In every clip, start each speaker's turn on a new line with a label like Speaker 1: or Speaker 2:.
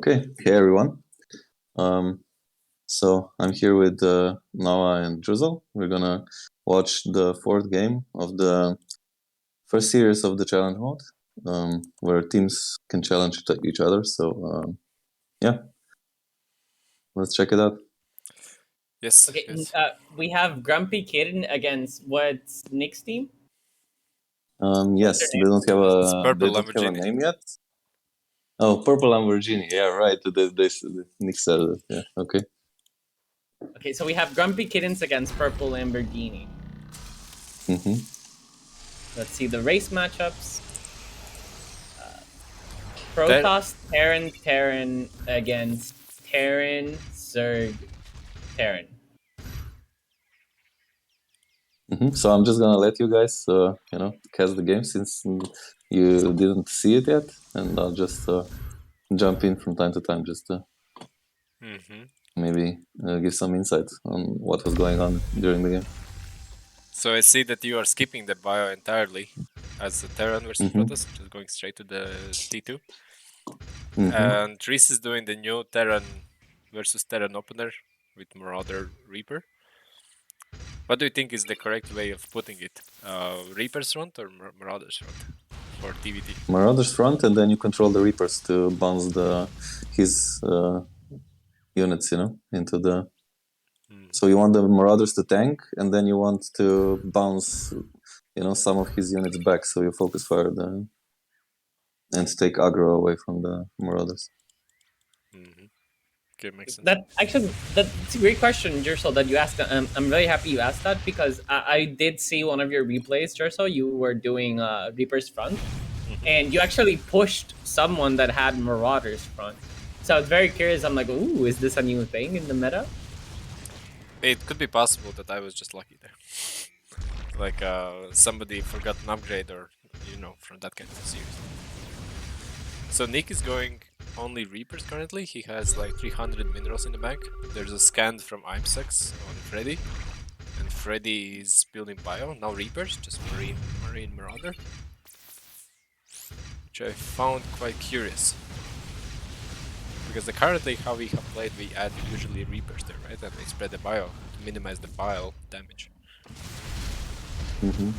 Speaker 1: Okay, hey everyone. So I'm here with Noah and Jurzal. We're gonna watch the fourth game of the first series of the challenge mode, where teams can challenge each other. So yeah, let's check it out.
Speaker 2: Yes.
Speaker 3: Okay,
Speaker 2: yes.
Speaker 3: we have GrumpyKitten against what's Nick's team?
Speaker 1: Yes,
Speaker 3: their
Speaker 1: they don't have
Speaker 2: It's
Speaker 1: a
Speaker 2: Purple
Speaker 1: have a
Speaker 2: Lamborghini.
Speaker 1: name yet. Oh, Purple Lamborghini. Yeah, right. Nick said it. Yeah. Okay.
Speaker 3: Okay, so we have GrumpyKittens against Purple Lamborghini.
Speaker 1: Mm-hmm.
Speaker 3: Let's see the race matchups. Protoss Terran against Terran Zerg Terran.
Speaker 1: So I'm just gonna let you guys, cast the game since you didn't see it yet, and I'll just jump in from time to time just to maybe give some insight on what was going on during the game.
Speaker 2: So I see that you are skipping the bio entirely as the Terran versus Protoss, just going straight to the T2. And Reese is doing the new Terran versus Terran opener with Marauder Reaper. What do you think is the correct way of putting it? Reaper's front or Marauder's front for TVT?
Speaker 1: Marauder's front, and then you control the Reapers to bounce his units, into the. So you want the Marauders to tank, and then you want to bounce, some of his units back, so you focus fire and take aggro away from the Marauders.
Speaker 2: Okay, makes sense.
Speaker 3: That's a great question, Jurzal, that you asked. I'm really happy you asked that because I did see one of your replays, Jurzal. You were doing Reaper's front, and you actually pushed someone that had Marauders front. So I was very curious. I'm like, ooh, is this a new thing in the meta?
Speaker 2: It could be possible that I was just lucky there. Like somebody forgot an upgrade or, from that kind of series. So Nick is going only Reapers currently. He has like 300 minerals in the bank. There's a scan from imsux on Freddy. And Freddy is building bio, now Reapers, just Marine Marauder. Which I found quite curious. Because currently how we have played, we add usually Reapers there, right? And they spread the bio to minimize the bile damage. So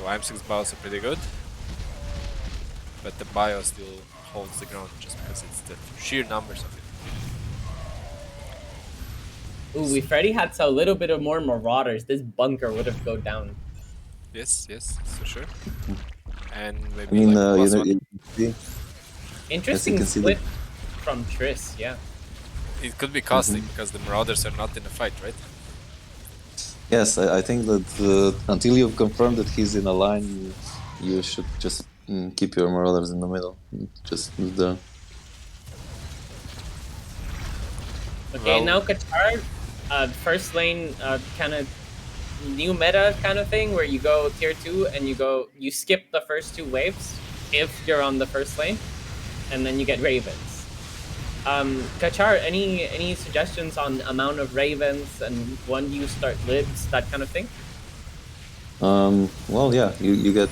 Speaker 2: imsux bios are pretty good. But the bio still holds the ground just because it's the sheer numbers of it.
Speaker 3: Ooh, if Freddy had a little bit of more Marauders, this bunker would have go down.
Speaker 2: Yes, for sure. And maybe like
Speaker 3: interesting split from Triss, yeah.
Speaker 2: It could be costly because the Marauders are not in a fight, right?
Speaker 1: Yes, I think that until you've confirmed that he's in a line, you should just keep your Marauders in the middle. Just the.
Speaker 3: Okay, now Kachar, first lane, kind of new meta kind of thing where you go tier 2 and you skip the first 2 waves if you're on the first lane, and then you get Ravens. Kachar, any suggestions on amount of Ravens and when do you start libs, that kind of thing?
Speaker 1: Well, yeah, you get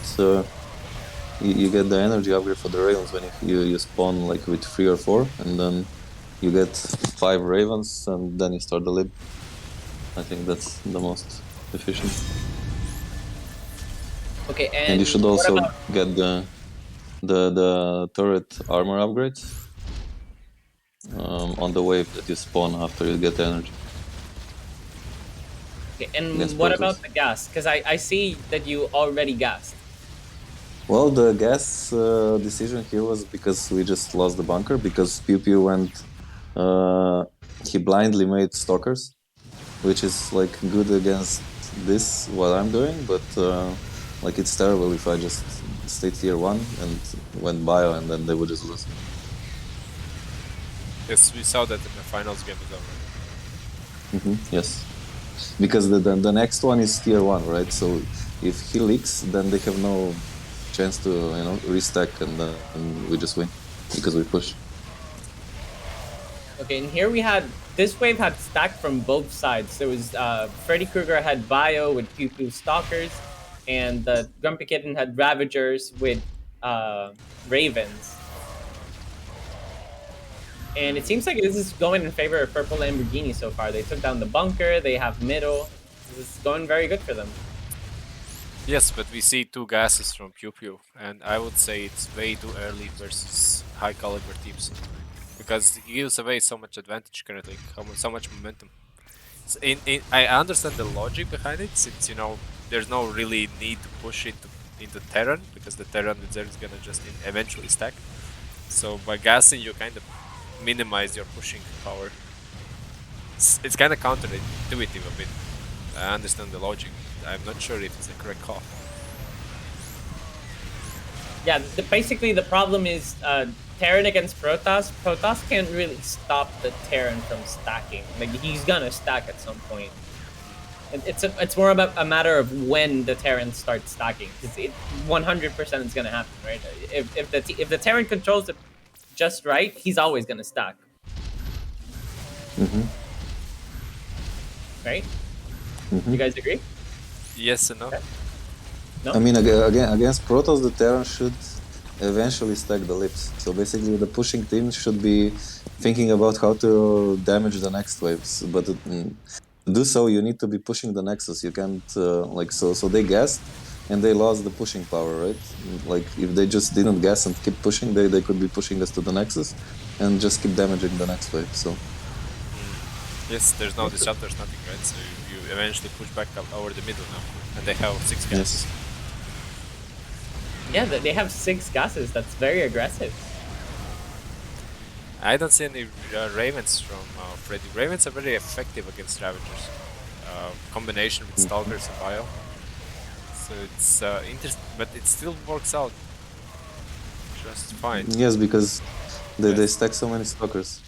Speaker 1: you get the energy upgrade for the Ravens when you spawn like with 3 or 4, and then you get 5 Ravens, and then you start the lib. I think that's the most efficient.
Speaker 3: Okay,
Speaker 1: and you should also get the turret armor upgrades on the wave that you spawn after you get the energy.
Speaker 3: Okay, and what about the gas? Because I see that you already gassed.
Speaker 1: Well, the gas decision here was because we just lost the bunker, because PewPew went... he blindly made stalkers, which is like good against this, what I'm doing, but like it's terrible if I just stayed tier 1 and went bio, and then they would just lose.
Speaker 2: Yes, we saw that in the finals game as well.
Speaker 1: Yes, because the next one is tier 1, right? So if he leaks, then they have no chance to restack, and we just win because we push.
Speaker 3: Okay, and here we had this wave had stacked from both sides. There was FrEddyKrugar had bio with PewPew stalkers, and the GrumpyKitten had Ravagers with Ravens. And it seems like this is going in favor of Purple Lamborghini so far. They took down the bunker, they have middle. This is going very good for them.
Speaker 2: Yes, but we see 2 gases from PewPew, and I would say it's way too early versus high caliber teams. Because he gives away so much advantage currently, so much momentum. I understand the logic behind it, since, you know, there's no really need to push into Terran, because the Terran with Zerg is gonna just eventually stack. So by gassing, you kind of minimize your pushing power. It's kind of counterintuitive a bit. I understand the logic. I'm not sure if it's a correct call.
Speaker 3: Yeah, basically the problem is Terran against Protoss. Protoss can't really stop the Terran from stacking. Like, he's gonna stack at some point. It's more about a matter of when the Terran starts stacking, because 100% is gonna happen, right? If the Terran controls it just right, he's always gonna stack. Right? You guys agree?
Speaker 2: Yes and no.
Speaker 3: Okay. No?
Speaker 1: I mean, again, against Protoss, the Terran should eventually stack the lips. So basically, the pushing team should be thinking about how to damage the next waves. But to do so, you need to be pushing the Nexus. You can't, so they gassed and they lost the pushing power, right? Like, if they just didn't gas and keep pushing, they could be pushing us to the Nexus and just keep damaging the next wave, so...
Speaker 2: Yes, there's no disruptors, nothing, right? So you eventually push back up over the middle now. And they have 6 gases.
Speaker 3: Yeah, they have 6 gases. That's very aggressive.
Speaker 2: I don't see any Ravens from Freddy. Ravens are very effective against Ravagers. Combination with Stalkers and Bio. So it's interesting, but it still works out just fine.
Speaker 1: Yes, because they stack so many Stalkers.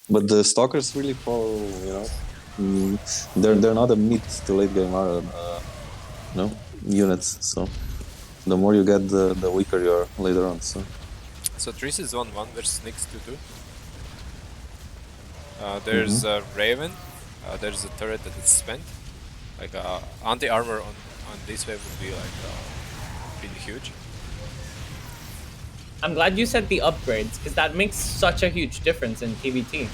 Speaker 1: But the Stalkers really follow, you know, they're not a mid to late game units. So the more you get, the weaker you are later on.
Speaker 2: So Tris is 1-1 versus Nyx 2-2. There's a Raven. There's a turret that is spent. Like anti-armor on this wave would be like pretty huge.
Speaker 3: I'm glad you said the upgrades, because that makes such a huge difference in PvT.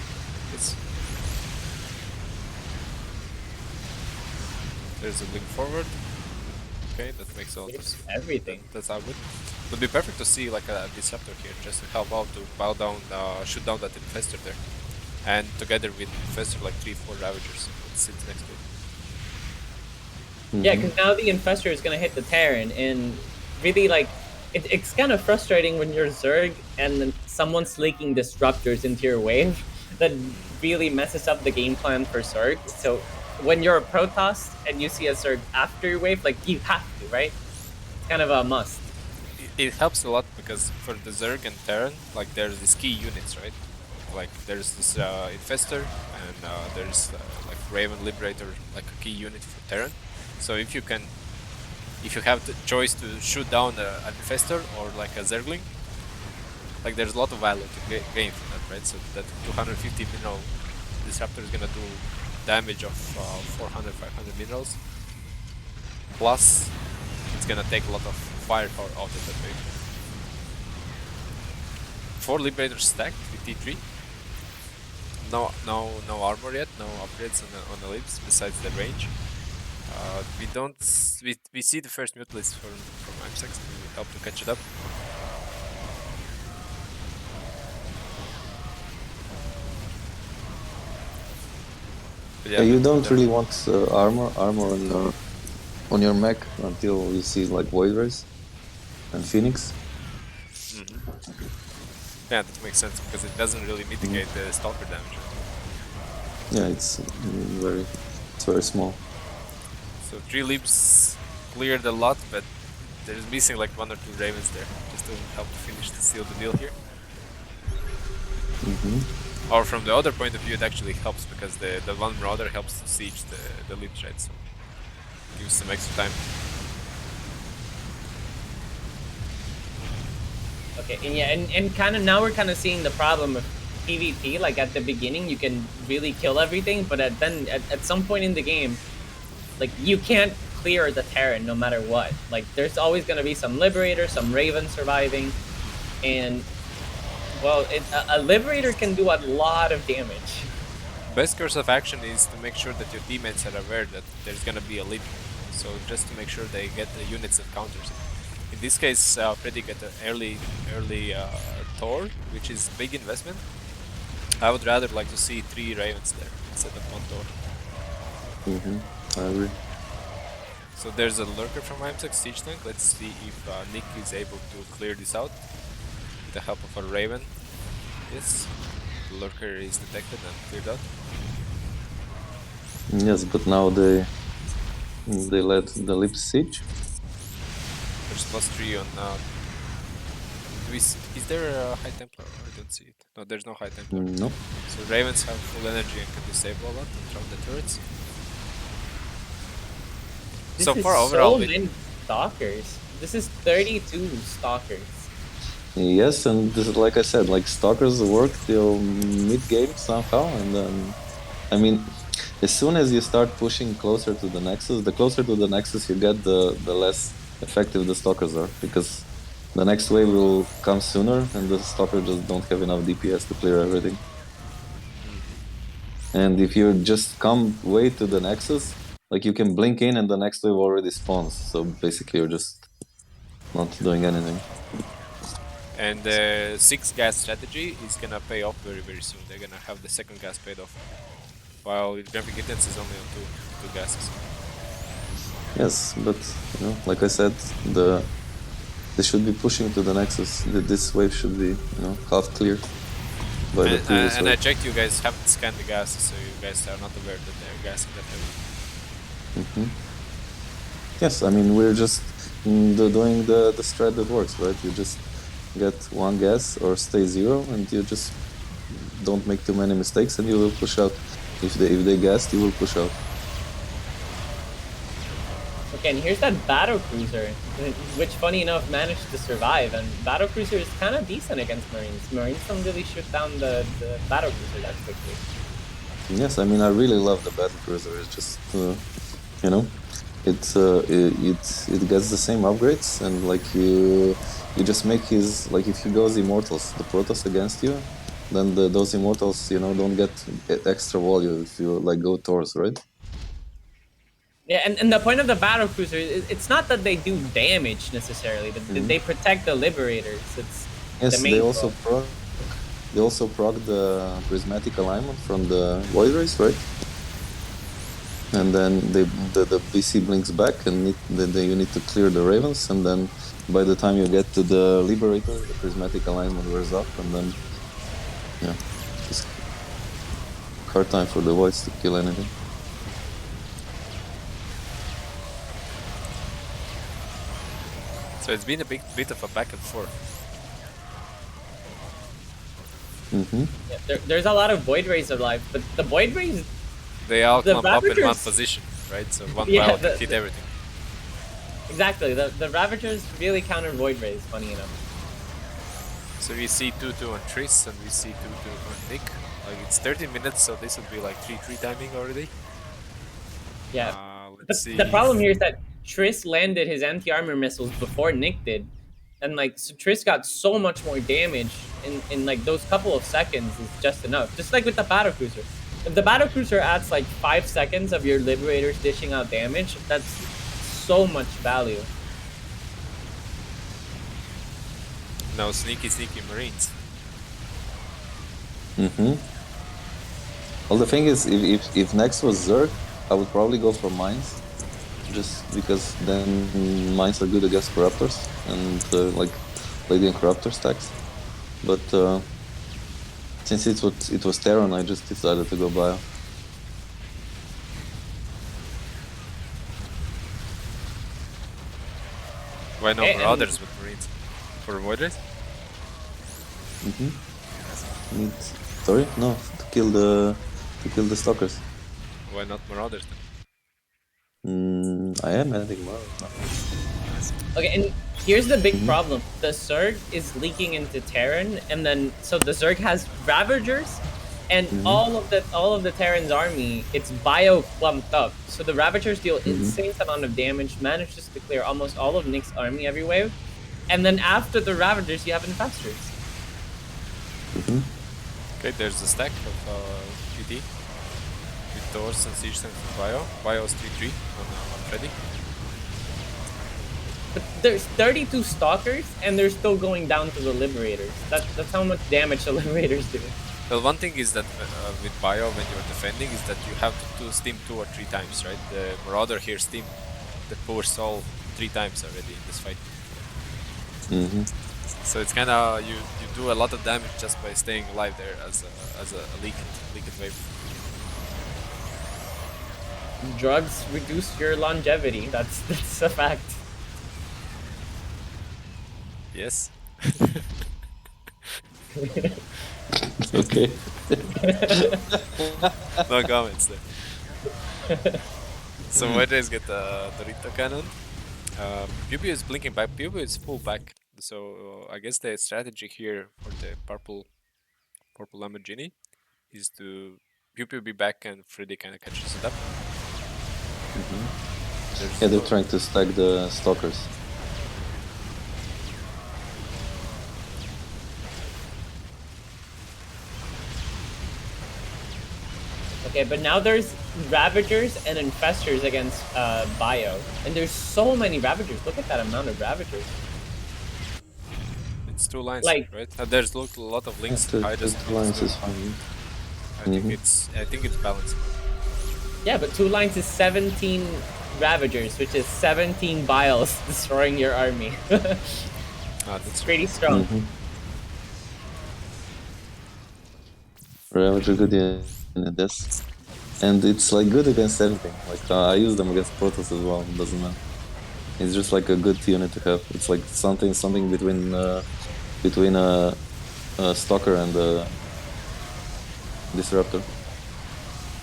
Speaker 2: There's a link forward. Okay, that makes all this.
Speaker 3: Everything.
Speaker 2: That's all good. It would be perfect to see like a disruptor here, just to help out to bow down, shoot down that infestor there, and together with infestor like 3-4 ravagers that sit next to it.
Speaker 3: Yeah, because now the infestor is gonna hit the Terran, and really like it's kind of frustrating when you're Zerg and then someone's leaking disruptors into your wave. That really messes up the game plan for Zerg. So when you're a Protoss and you see a Zerg after your wave, like, you have to, right? It's kind of a must.
Speaker 2: It helps a lot because for the Zerg and Terran, like, there's these key units, right? Like, there's this infestor and there's like Raven Liberator, like a key unit for Terran. So if you have the choice to shoot down an infestor or like a Zergling, like, there's a lot of value to gain from that, right? So that 250 mineral disruptor is gonna do damage of 400, 500 minerals. Plus, it's gonna take a lot of firepower out of that wave. 4 Liberators stacked with T3. No armor yet, no upgrades on the lips besides the range. We see the first mutalisks from imsux to help to catch it up.
Speaker 1: Yeah, you don't really want armor on your mech until you see like Void Race and Phoenix.
Speaker 2: Yeah, that makes sense because it doesn't really mitigate the stalker damage.
Speaker 1: Yeah, it's very small.
Speaker 2: So 3 Libs cleared a lot, but there's missing like 1 or 2 Ravens there, just to help finish to seal the deal here. Or from the other point of view, it actually helps because the one Marauder helps to siege the Libs, right? So gives some extra time.
Speaker 3: Okay, and yeah, and kind of now we're kind of seeing the problem of PvP. Like, at the beginning, you can really kill everything, but at some point in the game, like, you can't clear the Terran no matter what. Like, there's always gonna be some Liberator, some Raven surviving, and Well, a Liberator can do a lot of damage.
Speaker 2: Best course of action is to make sure that your teammates are aware that there's gonna be a leap. So just to make sure they get the units that counters it. In this case, Freddy get an early Thor, which is big investment. I would rather like to see 3 Ravens there instead of 1 Thor.
Speaker 1: I agree.
Speaker 2: So there's a lurker from imsux Siege Tank. Let's see if Nick is able to clear this out with the help of a Raven. Yes, the lurker is detected and cleared out.
Speaker 1: Yes, but now they let the leap siege.
Speaker 2: There's +3 on. Is there a High Templar? I don't see it. No, there's no High Templar.
Speaker 1: No.
Speaker 2: So Ravens have full energy and can disable a lot from the turrets.
Speaker 3: This
Speaker 2: so
Speaker 3: is
Speaker 2: far, overall,
Speaker 3: so many stalkers. This is 32 stalkers.
Speaker 1: Yes, and this is, like I said, like stalkers work till mid-game somehow, and then, I mean, as soon as you start pushing closer to the Nexus, the closer to the Nexus you get, the less effective the stalkers are, because the next wave will come sooner, and the stalkers just don't have enough DPS to clear everything. And if you just come way to the Nexus, like you can blink in and the next wave already spawns, so basically you're just not doing anything.
Speaker 2: And the 6 gas strategy is gonna pay off very, very soon. They're gonna have the second gas paid off. While GrumpyKittens is only on two gases.
Speaker 1: Yes, but you know, like I said, they should be pushing to the Nexus. This wave should be, you know, half cleared by the previous
Speaker 2: and
Speaker 1: wave.
Speaker 2: I checked, you guys haven't scanned the gases, so you guys are not aware that they're gassing that heavy.
Speaker 1: Yes, I mean we're just doing the strat that works, right? You just get 1 gas or stay 0, and you just don't make too many mistakes, and you will push out. If they gassed, you will push out.
Speaker 3: Okay, and here's that battle cruiser, which funny enough managed to survive. And battle cruiser is kind of decent against Marines. Marines don't really shoot down the battle cruiser that quickly.
Speaker 1: Yes, I mean I really love the battle cruiser. It's just you know, it gets the same upgrades, and like you just make his, like if he goes immortals, the Protoss against you, then those immortals, you know, don't get extra value if you like go Thors, right?
Speaker 3: Yeah, and the point of the battle cruiser, it's not that they do damage necessarily. They protect the liberators. It's
Speaker 1: yes,
Speaker 3: the main
Speaker 1: they also proc the prismatic alignment from the void race, right? And then the BC blinks back, and you need to clear the ravens, and then by the time you get to the liberator, the prismatic alignment wears up, and then yeah, just hard time for the voids to kill anything.
Speaker 2: So it's been a bit of a back and forth.
Speaker 3: Yeah, there's a lot of void rays alive, but the void rays,
Speaker 2: they all clump up in one position, right? So one battle can hit everything.
Speaker 3: Exactly, the Ravagers really counter void rays, funny enough.
Speaker 2: So we see 2-2 on Triss, and we see 2-2 on Nick. Like it's 30 minutes, so this would be like 3-3 timing already.
Speaker 3: Yeah.
Speaker 2: Let's see.
Speaker 3: The problem here is that Triss landed his anti-armor missiles before Nick did. And like so Triss got so much more damage in like those couple of seconds is just enough. Just like with the battlecruiser. If the battlecruiser adds like 5 seconds of your liberators dishing out damage, that's so much value.
Speaker 2: No, sneaky Marines.
Speaker 1: Well, the thing is, if next was Zerg, I would probably go for mines, just because then mines are good against corruptors and like Lady and Corruptor stacks. But since it was Terran, I just decided to go bio.
Speaker 2: Why no Marauders with Marines? For void rays?
Speaker 1: Sorry, no, to kill the stalkers.
Speaker 2: Why not Marauders
Speaker 1: then? I am adding Marauders now.
Speaker 3: Okay, and here's the big problem. The Zerg is leaking into Terran, and then so the Zerg has Ravagers, and all of the Terran's army, it's bio clumped up. So the Ravagers deal insane amount of damage, manages to clear almost all of Nick's army every wave, and then after the Ravagers, you have Infestors.
Speaker 2: Okay, there's the stack of QT with doors and siege tanks with Bio. Bio's 3-3 on Freddy.
Speaker 3: But there's 32 stalkers, and they're still going down to the liberators. That's how much damage the liberators do.
Speaker 2: Well, one thing is that with Bio, when you're defending, is that you have to steam 2 or 3 times, right? The Marauder here steam the poor soul 3 times already in this fight. So it's kind of you do a lot of damage just by staying alive there as a leaked wave.
Speaker 3: Drugs reduce your longevity. That's a fact.
Speaker 2: Yes.
Speaker 1: Okay.
Speaker 2: No comments there. So Wedges get the Dorito cannon. PewPew is blinking back. PewPew is full back. So I guess the strategy here for the purple Lamborghini is to PewPew be back and Freddy kind of catches it up.
Speaker 1: Yeah, they're trying to stack the stalkers.
Speaker 3: Okay, but now there's Ravagers and Infestors against Bio. And there's so many Ravagers. Look at that amount of Ravagers.
Speaker 2: It's 2 lines,
Speaker 3: Like-
Speaker 2: right? There's a lot of links.
Speaker 1: Yeah,
Speaker 2: I just
Speaker 1: two lines is fine.
Speaker 2: I think it's balanced.
Speaker 3: Yeah, but 2 lines is 17 Ravagers, which is 17 Biles destroying your army.
Speaker 2: That's
Speaker 3: Pretty strong.
Speaker 1: Ravager good in this. And it's like good against everything. Like I use them against Protoss as well, doesn't matter. It's just like a good unit to have. It's like something between a Stalker and a Disruptor.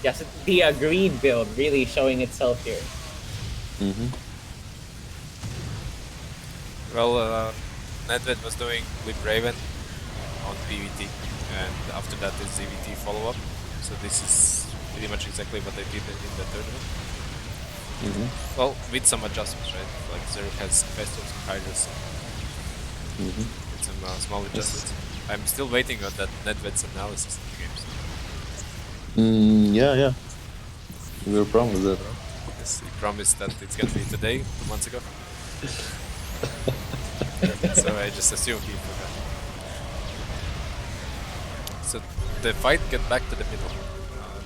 Speaker 3: Yes, the agreed build really showing itself here.
Speaker 2: Well, Nedved was doing Lip Raven on PvT, and after that is EVT follow-up. So this is pretty much exactly what they did in the tournament. Well, with some adjustments, right? Like Zerg has Festus and Hydras. With some small adjustments. I'm still waiting on that Nedved's analysis of the games.
Speaker 1: Yeah. We were promised that.
Speaker 2: Yes, he promised that it's gonna be today, 2 months ago. So I just assumed he forgot. So the fight get back to the middle.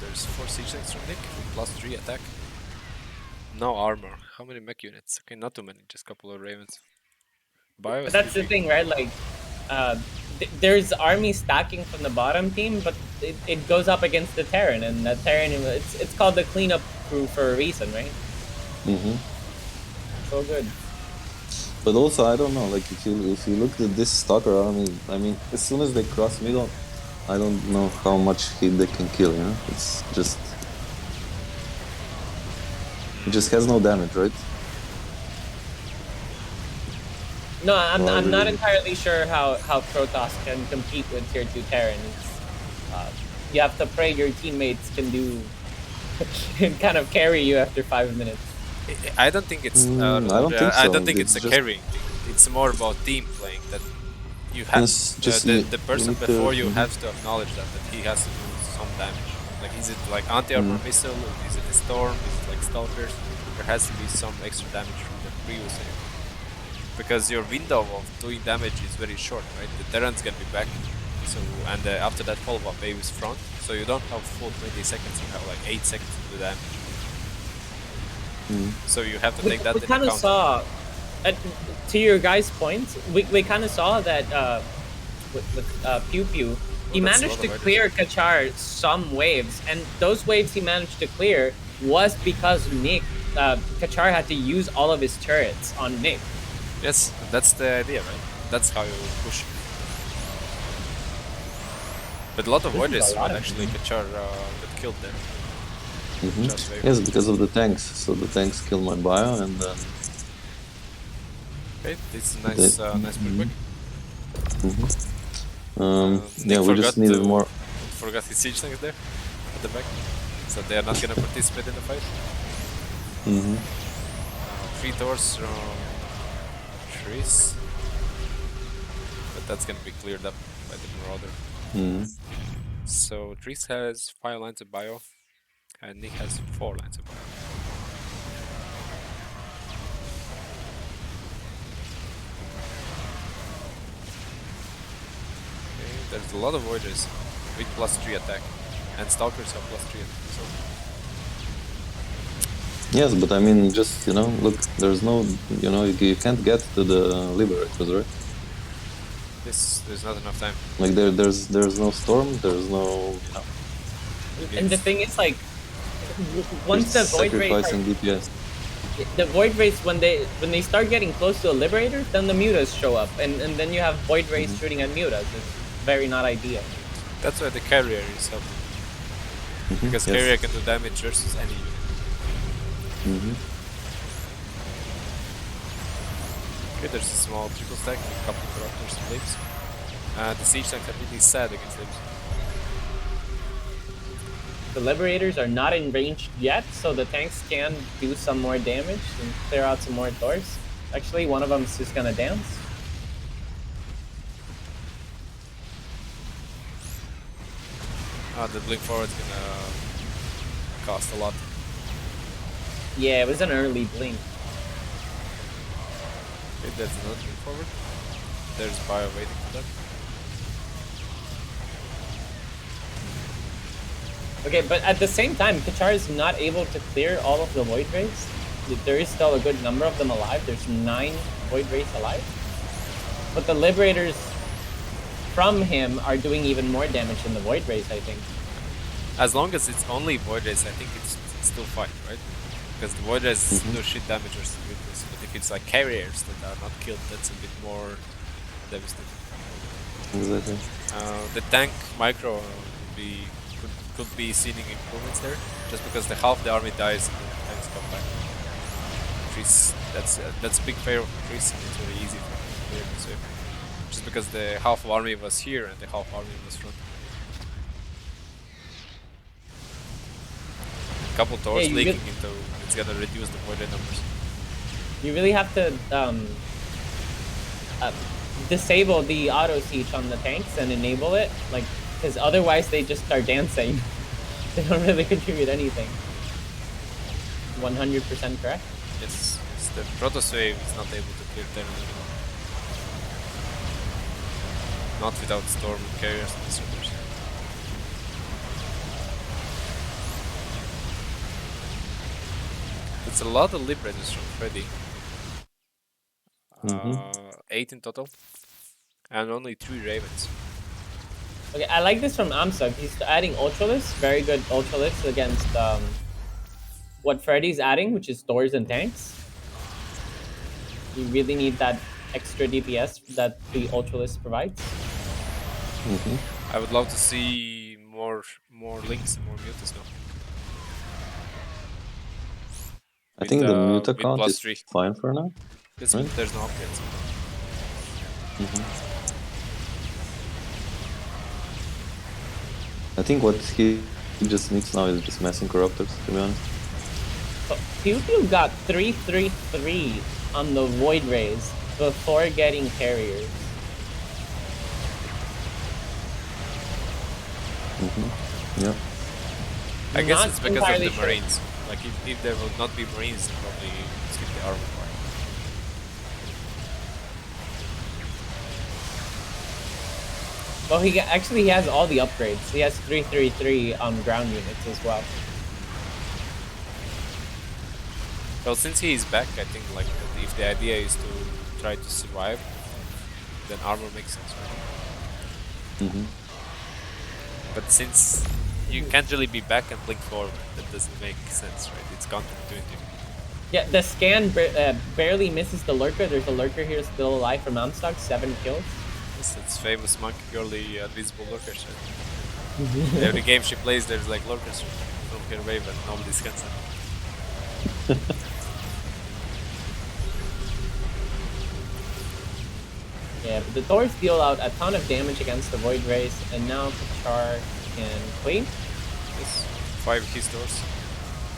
Speaker 2: There's 4 siege tanks from Nick, +3 attack. No armor. How many mech units? Okay, not too many, just a couple of ravens. Bio
Speaker 3: But that's the thing, right? Like, there's army stacking from the bottom team, but it goes up against the Terran, and the Terran, it's called the cleanup crew for a reason, right? So good.
Speaker 1: But also, I don't know. Like if you look at this Stalker army, I mean, as soon as they cross middle, I don't know how much hit they can kill. You know, it's just it just has no damage, right?
Speaker 3: No, I'm not entirely sure how Protoss can compete with tier 2 Terran. You have to pray your teammates can do kind of carry you after 5 minutes.
Speaker 2: I don't think it's.
Speaker 1: I don't think so.
Speaker 2: I don't think it's a
Speaker 1: just-
Speaker 2: carrying thing. It's more about team playing. That you have the person
Speaker 1: need to-
Speaker 2: before you has to acknowledge that he has to do some damage. Like, is it like anti-armor missile? Is it a storm? Is it like stalkers? There has to be some extra damage from the previous wave. Because your window of doing damage is very short, right? The Terran's gonna be back, so and after that follow-up wave is front, so you don't have full 20 seconds. You have like 8 seconds to do damage. So you have to take that
Speaker 3: We
Speaker 2: into
Speaker 3: kind of
Speaker 2: account.
Speaker 3: saw, to your guys' point, we kind of saw that with PewPew, he
Speaker 2: that's
Speaker 3: managed
Speaker 2: a
Speaker 3: to
Speaker 2: lot of
Speaker 3: clear Kachar some waves, and those waves he managed to clear was because Nick, Kachar had to use all of his turrets on Nick.
Speaker 2: Yes, that's the idea, right? That's how you push. But a lot of
Speaker 3: This is
Speaker 2: Voiders
Speaker 3: a lot
Speaker 2: when
Speaker 3: of
Speaker 2: actually Kachar got killed there. Just wave.
Speaker 1: Yes, because of the tanks. So the tanks kill my bio, and then
Speaker 2: Okay, this is nice, nice quick.
Speaker 1: yeah, we just needed more.
Speaker 2: Forgot his siege tanks there at the back, so they are not gonna participate in the fight. 3 doors from trees, but that's gonna be cleared up by the Marauder. So Dries has 5 lines of bio, and Nick has 4 lines of bio. Okay, there's a lot of voiders with +3 attack, and stalkers have +3 attack. So
Speaker 1: yes, but I mean, just look, there's no, you can't get to the liberators, right?
Speaker 2: there's not enough time.
Speaker 1: Like there's no storm, there's no,
Speaker 3: And the thing is, like, once the void race,
Speaker 1: sacrificing DPS.
Speaker 3: the void race, when they start getting close to a liberator, then the mutas show up, and then you have void race shooting at mutas. It's very not ideal.
Speaker 2: That's why the carrier is helping. Because
Speaker 1: yes.
Speaker 2: carrier can do damage versus any unit. Okay, there's a small triple stack with a couple of corruptors and lips. The siege tanks are really sad against lips.
Speaker 3: The liberators are not in range yet, so the tanks can do some more damage and clear out some more doors. Actually, one of them is just gonna dance.
Speaker 2: The blink forward's gonna cost a lot.
Speaker 3: Yeah, it was an early blink.
Speaker 2: Okay, there's another blink forward. There's bio waiting for that.
Speaker 3: Okay, but at the same time, Kachar is not able to clear all of the Void Rays. There is still a good number of them alive. There's 9 Void Rays alive. But the Liberators from him are doing even more damage than the Void Rays, I think.
Speaker 2: As long as it's only Void Rays, I think it's still fine, right? Because the Void Rays do shit damage or something like this. But if it's like carriers that are not killed, that's a bit more devastating.
Speaker 1: Exactly.
Speaker 2: The tank micro could be seeing improvements there, just because the half the army dies and the tanks come back. That's a big favor for Dries, and it's really easy for him to save. Just because the half of army was here and the half army was front. A couple doors leaking into, it's gonna reduce the void numbers.
Speaker 3: You really have to disable the auto siege on the tanks and enable it, like, because otherwise they just start dancing. They don't really contribute anything. 100% correct?
Speaker 2: Yes, the Protoswave is not able to clear 10 anymore. Not without storm carriers and disruptors. It's a lot of liberators from Freddy. 8 in total. And only 3 ravens.
Speaker 3: Okay, I like this from imsux. He's adding Ultralifts, very good Ultralifts against what Freddy's adding, which is doors and tanks. You really need that extra DPS that the Ultralist provides.
Speaker 2: I would love to see more links and more mutas now.
Speaker 1: I think the muta count is fine for now.
Speaker 2: There's no upgrades.
Speaker 1: I think what he just needs now is just massing corruptors, to be honest.
Speaker 3: So, PewPew got 333 on the Void Rays before getting carriers.
Speaker 1: Yeah.
Speaker 2: I guess it's because of the Marines. Like, if there would not be Marines, they'd probably skip the armor part.
Speaker 3: Well, he has all the upgrades. He has 333 on ground units as well.
Speaker 2: Well, since he is back, I think like if the idea is to try to survive, then armor makes sense, right? But since you can't really be back and blink forward, that doesn't make sense, right? It's counterintuitive.
Speaker 3: Yeah, the scan barely misses the lurker. There's a lurker here still alive from imsux, 7 kills.
Speaker 2: Yes, it's famous monkey girly invisible lurkers, right? Every game she plays, there's like lurkers from her wave and nobody scans them.
Speaker 3: Yeah, but the doors deal out a ton of damage against the Void Rays, and now Kachar can clean.
Speaker 2: Yes, 5 his doors.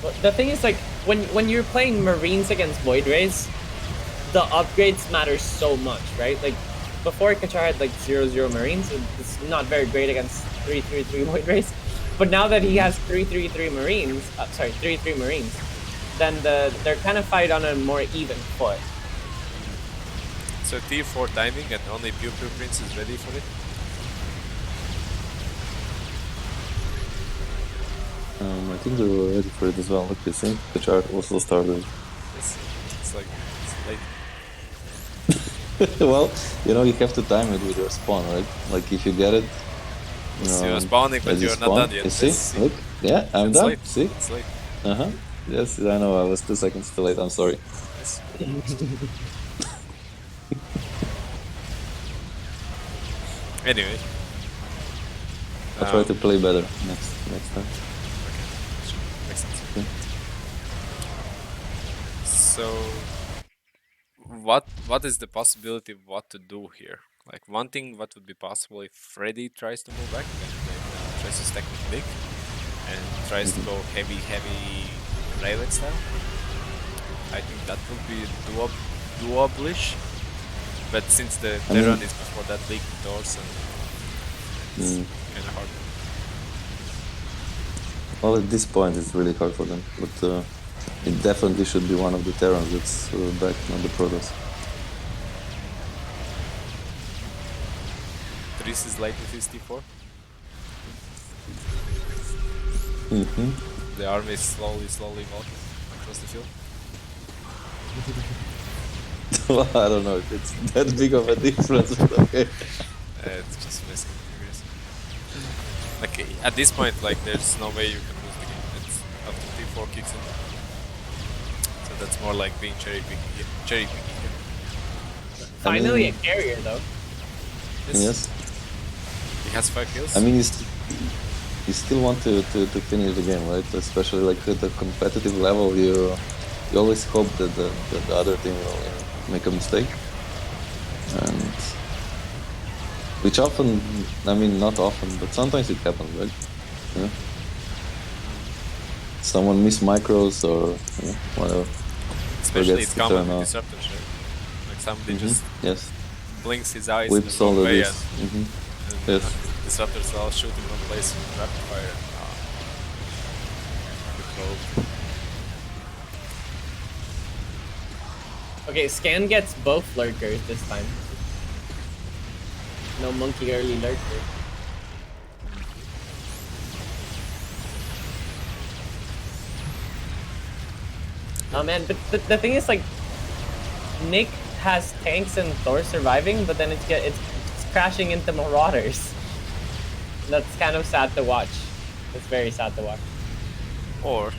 Speaker 3: Well, the thing is, like, when you're playing Marines against Void Rays, the upgrades matter so much, right? Like, before Kachar had like 0/0 Marines, it's not very great against 3/3/3 Void Race. But now that he has 3/3/3 Marines, 3/3 Marines, then they're kind of fight on a more even foot.
Speaker 2: So tier 4 timing and only PewPewPrince is ready for it?
Speaker 1: I think they were ready for it as well. Look, you see, Kachar also started.
Speaker 2: It's like, it's late.
Speaker 1: Well, you know, you have to time it with your spawn, right? Like, if you get it...
Speaker 2: So you're spawning, but
Speaker 1: as
Speaker 2: you're
Speaker 1: spawn,
Speaker 2: not done yet.
Speaker 1: You see? Look, yeah, I'm
Speaker 2: it's
Speaker 1: done.
Speaker 2: Late.
Speaker 1: See?
Speaker 2: It's late.
Speaker 1: Yes, I know, I was 2 seconds too late, I'm sorry.
Speaker 2: Yes. Anyway.
Speaker 1: I'll try to play better next time.
Speaker 2: Okay, sure. Makes sense.
Speaker 1: Okay.
Speaker 2: So, what is the possibility of what to do here? Like, one thing, what would be possible if Freddy tries to move back and tries to stack with Nick and tries to go heavy Raven style? I think that would be doable-ish. But since the Terran is before that leaking doors, and it's kind of hard.
Speaker 1: Well, at this point, it's really hard for them, but it definitely should be one of the Terrans that's back, not the Protoss.
Speaker 2: Tris is late with his T4. The army is slowly walking across the field.
Speaker 1: Well, I don't know if it's that big of a difference, but okay.
Speaker 2: It's just messing with you guys. Like, at this point, like, there's no way you can lose the game. It's after T4 kicks in. So that's more like being cherry picking here.
Speaker 3: Finally a carrier though.
Speaker 1: Yes.
Speaker 2: He has 5 kills.
Speaker 1: I mean, you still want to finish the game, right? Especially like at the competitive level, you always hope that the other team will make a mistake, and which often, I mean, not often, but sometimes it happens, right? Yeah. Someone miss micros or whatever.
Speaker 2: Especially it's common with disruptors, right? Like somebody just blinks his eyes
Speaker 1: whips
Speaker 2: in the wrong way
Speaker 1: and
Speaker 2: yes. Disruptors all shoot in one place with rapid fire.
Speaker 3: Okay, Scan gets both lurkers this time. No monkey early lurker. Oh man, but the thing is, like, Nick has tanks and Thor surviving, but then it's crashing into Marauders. That's kind of sad to watch. It's very sad to watch.
Speaker 2: Or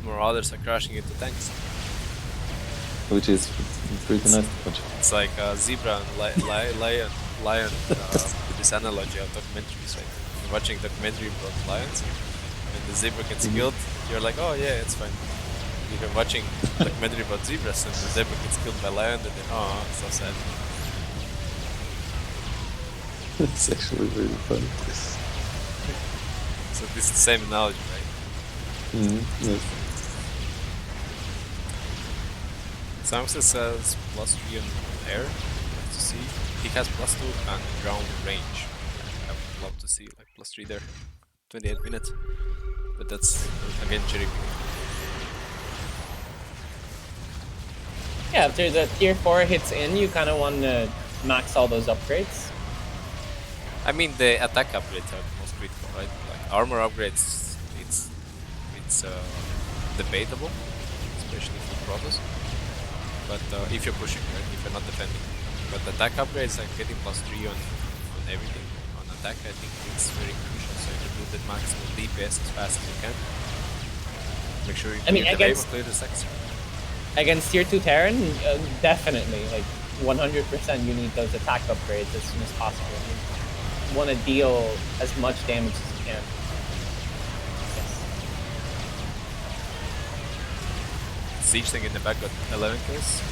Speaker 2: Marauders are crashing into tanks.
Speaker 1: Which is pretty nice to watch.
Speaker 2: It's like zebra and lion. This analogy of documentaries, right? You're watching a documentary about lions, and the zebra gets killed. You're like, oh yeah, it's fine. You're watching a documentary about zebras, and the zebra gets killed by lion, and then oh, it's so sad.
Speaker 1: It's actually really funny.
Speaker 2: So this is the same analogy, right?
Speaker 1: Yes.
Speaker 2: Samsung has +3 on air. Let's see. He has +2 on ground range. I would love to see like +3 there. 28 minutes. But that's again cherry picking.
Speaker 3: Yeah, after the tier 4 hits in, you kind of want to max all those upgrades.
Speaker 2: I mean, the attack upgrades are the most critical, right? Like armor upgrades, it's debatable, especially for Protoss. But if you're pushing, right? If you're not defending. But attack upgrades, like getting +3 on everything, on attack, I think it's very crucial. So you can do the maximum DPS as fast as you can. Make sure you clear the wave or clear the sector.
Speaker 3: Against tier 2 Terran, definitely, like 100% you need those attack upgrades as soon as possible. You want to deal as much damage as you can.
Speaker 2: Siege thing in the back got 11 kills,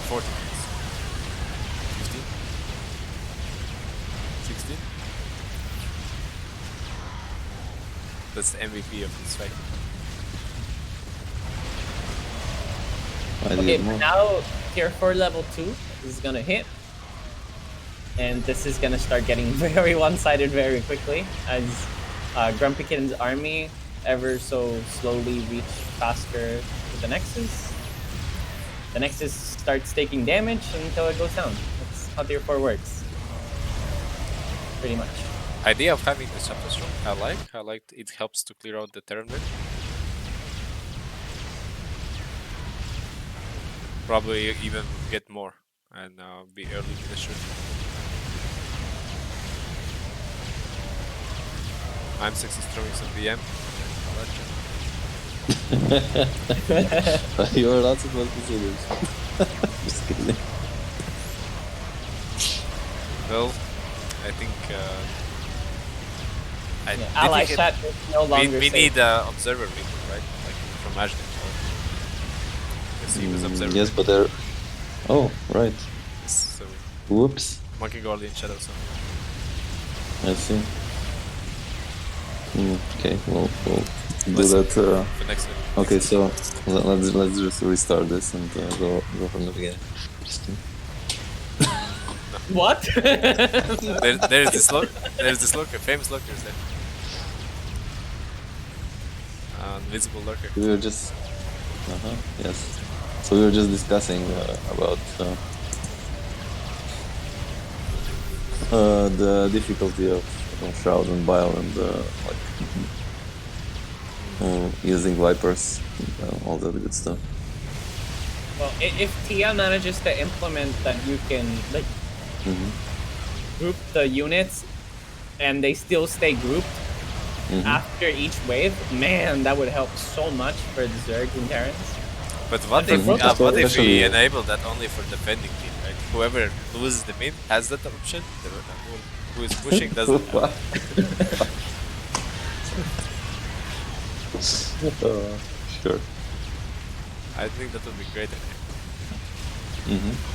Speaker 2: 14 kills, 15, 16. That's the MVP of this fight.
Speaker 3: Okay, now tier 4 level 2 is gonna hit. and this is gonna start getting very one-sided very quickly as GrumpyKittens' army ever so slowly reach faster to the Nexus. The Nexus starts taking damage until it goes down. That's how tier 4 works. Pretty much.
Speaker 2: Idea of having the chapter strong, I like it helps to clear out the Terran wave. Probably even get more and be early to the shoot. imsux is throwing some BM.
Speaker 1: You're not supposed to say this. Just kidding.
Speaker 2: Well, I think
Speaker 3: Ally chat is no longer
Speaker 2: we
Speaker 3: safe.
Speaker 2: need observer meeting, right? Like from Ashton. Because he was observer.
Speaker 1: Yes, but they're... Oh, right.
Speaker 2: So
Speaker 1: Whoops.
Speaker 2: Monkey Guardian Shadow Sun.
Speaker 1: I see. Okay, we'll do
Speaker 2: Let's
Speaker 1: that.
Speaker 2: the next one.
Speaker 1: Okay, so let's just restart this and go from the beginning. Just kidding.
Speaker 3: What?
Speaker 2: There's this lurker, famous lurkers there. Invisible lurker.
Speaker 1: We were just... yes. So we were just discussing about the difficulty of Shroud and Bile and using Vipers, all that good stuff.
Speaker 3: Well, if Tia manages to implement that you can like group the units and they still stay grouped after each wave, man, that would help so much for the Zergs and Terrans.
Speaker 2: But what if we enable that only for defending team, right? Whoever loses the mid has that option. Who is pushing doesn't have.
Speaker 1: Sure.
Speaker 2: I think that would be great.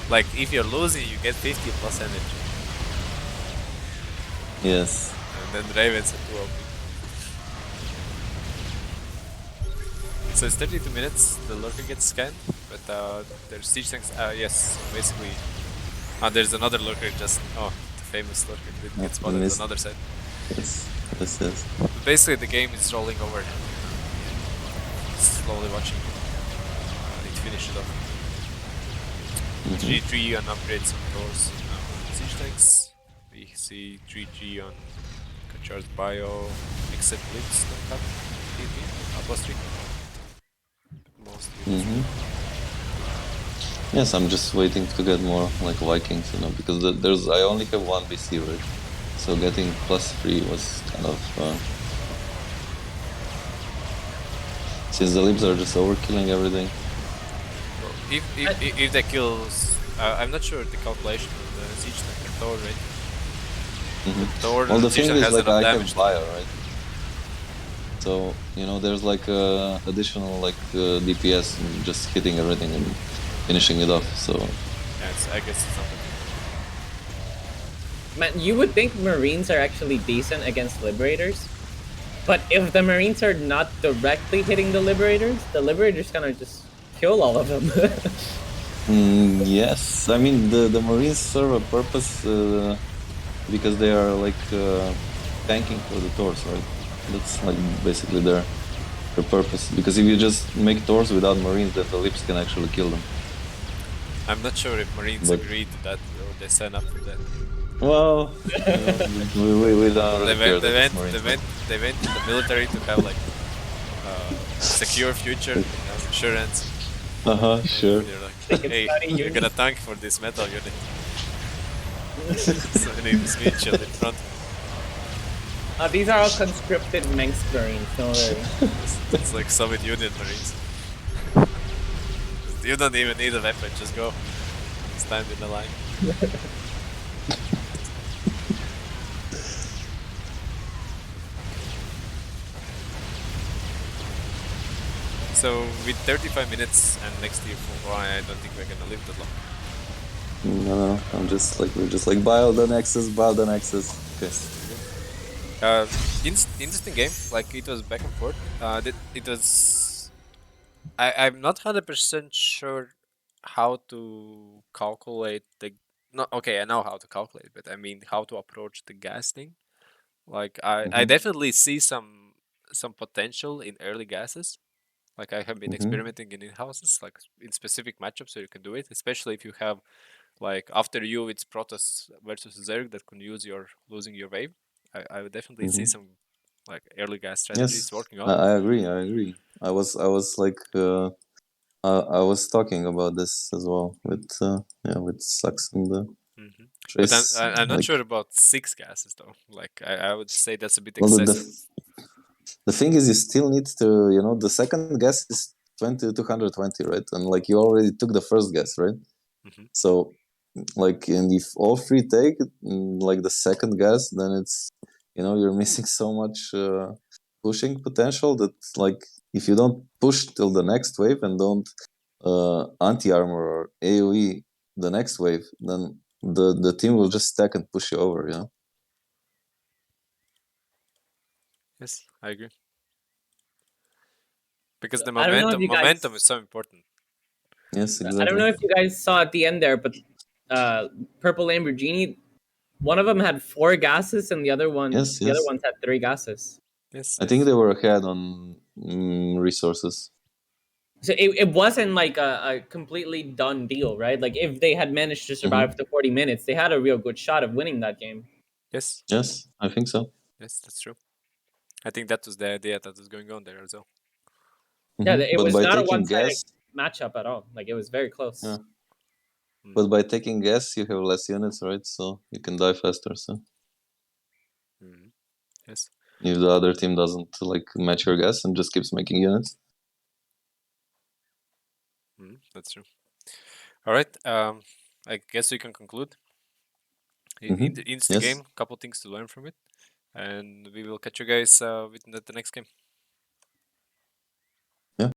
Speaker 2: Like if you're losing, you get 50 plus energy.
Speaker 1: Yes.
Speaker 2: And then Ravens at 2 OP. So it's 32 minutes, the lurker gets scanned, but there's siege tanks, yes, basically, there's another lurker just, the famous lurker that gets spotted on another side.
Speaker 1: Yes. But
Speaker 2: basically the game is rolling over, slowly watching it finish it off. 3G on upgrades on doors siege tanks, we see 3G on Kachar's bio, except Blitz don't have PP, plus 3.
Speaker 1: Yes, I'm just waiting to get more like Vikings, because I only have one BC, right? So getting +3 was kind of since the libs are just overkilling everything.
Speaker 2: If they kill, I'm not sure the calculation of the siege tank or Thor, right?
Speaker 1: Well, the thing is, like, I have Fire, right? So, there's like additional like DPS and just hitting everything and finishing it off, so...
Speaker 2: Yeah, I guess it's something.
Speaker 3: Man, you would think Marines are actually decent against Liberators, but if the Marines are not directly hitting the Liberators gonna just kill all of them.
Speaker 1: Yes, I mean, the Marines serve a purpose because they are like tanking for the Thors, right? That's like basically their purpose. Because if you just make Thors without Marines, then the Lips can actually kill them.
Speaker 2: I'm not sure if Marines agree to that or they sign up for that.
Speaker 1: Well, we don't really care.
Speaker 2: They went to the military to have like secure future, insurance.
Speaker 1: Sure.
Speaker 2: You're like, hey, you're gonna tank for this metal unit. So they need to switch in front.
Speaker 3: These are all conscripted Manx Marines, don't worry.
Speaker 2: It's like Soviet Union Marines. You don't even need a weapon, just go. Stand in the line. So with 35 minutes and next year for I don't think we're gonna live that long.
Speaker 1: No, we're just like buy the Nexus. Okay.
Speaker 2: Interesting game. Like it was back and forth. It was. I'm not 100% sure how to calculate not okay. I know how to calculate, but I mean how to approach the gas thing. Like I
Speaker 1: Mm-hmm.
Speaker 2: definitely see some potential in early gases. Like I have been
Speaker 1: Mm-hmm.
Speaker 2: experimenting in houses, like in specific matchups, so you can do it. Especially if you have like after you, it's Protoss versus Zerg that can use your losing your wave. I would definitely see
Speaker 1: Mm-hmm.
Speaker 2: some like early gas strategies
Speaker 1: Yes,
Speaker 2: working
Speaker 1: I,
Speaker 2: out.
Speaker 1: I agree. I agree. I was like I was talking about this as well with yeah, with Sux and the
Speaker 2: Hmm. But
Speaker 1: Trace.
Speaker 2: I'm not
Speaker 1: Like,
Speaker 2: sure about 6 gases though. Like I would say that's a bit
Speaker 1: well,
Speaker 2: excessive.
Speaker 1: the thing is, you still need to, the second guess is 220, right? And like you already took the first guess, right?
Speaker 2: Hmm.
Speaker 1: So like, and if all three take like the second guess, then it's, you're missing so much pushing potential that, like, if you don't push till the next wave and don't anti-armor or AoE the next wave, then the team will just stack and push you over,
Speaker 2: Yes, I agree. Because the
Speaker 3: I don't know if you
Speaker 2: momentum is
Speaker 3: guys.
Speaker 2: so important.
Speaker 1: Yes,
Speaker 3: I don't
Speaker 1: exactly.
Speaker 3: know if you guys saw at the end there, but Purple Lamborghini. One of them had 4 gases, and
Speaker 1: Yes,
Speaker 3: the other
Speaker 1: yes.
Speaker 3: ones had 3 gases.
Speaker 2: Yes,
Speaker 1: I think
Speaker 2: yes.
Speaker 1: they were ahead on resources.
Speaker 3: So it wasn't like a completely done deal, right? Like if they had managed to survive
Speaker 1: Mm-hmm.
Speaker 3: the 40 minutes, they had a real good shot of winning that game.
Speaker 2: Yes,
Speaker 1: Yes, I think so.
Speaker 2: yes, that's true. I think that was the idea that was going on there as well.
Speaker 3: Yeah,
Speaker 1: Mm-hmm.
Speaker 3: it
Speaker 1: But
Speaker 3: was
Speaker 1: by
Speaker 3: not a
Speaker 1: taking
Speaker 3: one-sided
Speaker 1: gas,
Speaker 3: matchup at all. Like it was very
Speaker 1: yeah.
Speaker 3: close.
Speaker 2: Mm.
Speaker 1: But by taking gas, you have less units, right? So you can die faster. So
Speaker 2: Mm. Yes.
Speaker 1: if the other team doesn't like match your gas and just keeps making units.
Speaker 2: Mm. That's true. All right. I guess we can conclude.
Speaker 1: Mm-hmm.
Speaker 2: In the
Speaker 1: Yes.
Speaker 2: game, couple things to learn from it, and we will catch you guys with the next game.